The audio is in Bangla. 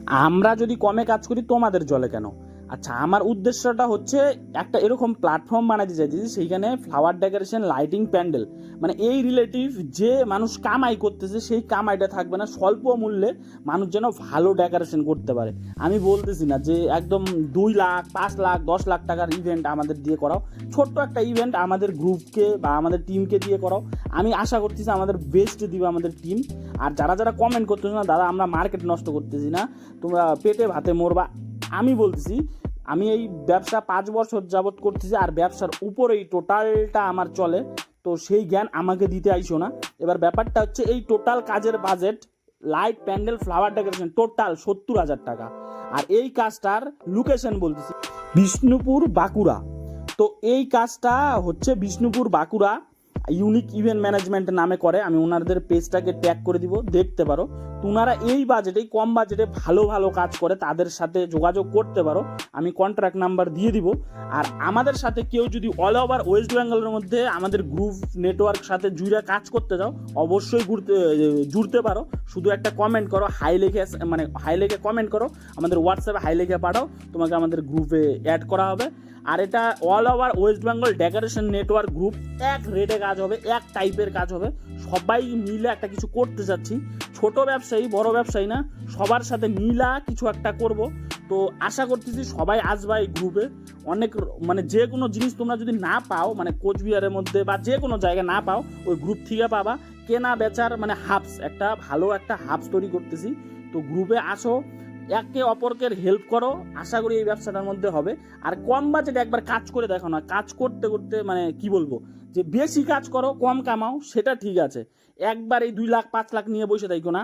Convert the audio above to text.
আমরা যদি কমে কাজ করি তোমাদের জলে কেন? আচ্ছা, আমার উদ্দেশ্যটা হচ্ছে একটা এরকম প্ল্যাটফর্ম বানাতে চাইতেছি, সেইখানে ফ্লাওয়ার ডেকোরেশন, লাইটিং, প্যান্ডেল, মানে এই রিলেটিভ যে মানুষ কামাই করতেছে সেই কামাইটা থাকবে না, স্বল্প মূল্যে মানুষ যেন ভালো ডেকোরেশন করতে পারে। আমি বলতেছি না যে একদম 2 লাখ, 5 লাখ, 10 লাখ টাকার ইভেন্ট আমাদের দিয়ে করাও, ছোট্ট একটা ইভেন্ট আমাদের গ্রুপকে বা আমাদের টিমকে দিয়ে করাও। আমি আশা করতেছি আমাদের বেস্ট দিবে আমাদের টিম। আর যারা যারা কমেন্ট করতেছে না, দাদা আমরা মার্কেট নষ্ট করতেছি না, তোমরা পেটে ভাতে মরবা, আমি বলতেছি আমি এই ব্যবসা 5 বছর যাবত করতেছি আর ব্যবসার উপরেই টোটালটা আমার চলে, তো সেই জ্ঞান আমাকে দিতে আইসো না। এবার ব্যাপারটা হচ্ছে এই টোটাল কাজের budget, light, pandal, flower decoration total 70,000 টাকা। আর এই কাজটার লোকেশন বলতেছি বিষ্ণুপুর, বাঁকুড়া। তো এই কাজটা হচ্ছে Bishnupur, Bankura, unique event management নামে করে। আমি ওনাদের পেজটাকে ট্যাগ করে দিব, দেখতে পারো। তোমরা এই বাজেটে, কম বাজেটে ভালো ভালো কাজ করে তাদের সাথে যোগাযোগ করতে পারো, আমি কন্ট্রাক্ট নাম্বার দিয়ে দিব। আর আমাদের সাথে কেউ যদি অল ওভার ওয়েস্ট বেঙ্গলের মধ্যে আমাদের গ্রুপ নেটওয়ার্ক সাথে জুড়ে কাজ করতে যাও, অবশ্যই জুড়তে পারো। শুধু একটা কমেন্ট করো, হাই লিখে, মানে হাই লিখে কমেন্ট করো, আমাদের হোয়াটসঅ্যাপে হাই লিখে পাঠাও, তোমাকে আমাদের গ্রুপে অ্যাড করা হবে। আর এটা all over West Bengal decoration network group, এক রেটে কাজ হবে, এক টাইপের কাজ হবে, সবাই মিলে একটা কিছু করতে যাচ্ছি। ছোট ব্যবসায়ী, বড় ব্যবসায়ী না, সবার সাথে মিলা কিছু একটা করব। তো আশা করতেছি সবাই আসবা এই গ্রুপে। অনেক, মানে যে কোনো জিনিস তোমরা যদি না পাও, মানে কোচবিহারের মধ্যে বা যে কোনো জায়গায় না পাও, ওই গ্রুপ থেকে পাবা। কেনা বেচার মানে হাবস, একটা ভালো একটা হাবস তৈরি করতেছি। তো গ্রুপে আসো, একে অপরকে হেল্প করো, আশা করি এই ব্যবসাটার মধ্যে হবে। আর কম বাজেটে একবার কাজ করে দেখো না, কাজ করতে করতে মানে কি বলবো, যে বেশি কাজ করো কম কামাও সেটা ঠিক আছে, একবার এই 2 লাখ 5 লাখ নিয়ে বসে থাকো না।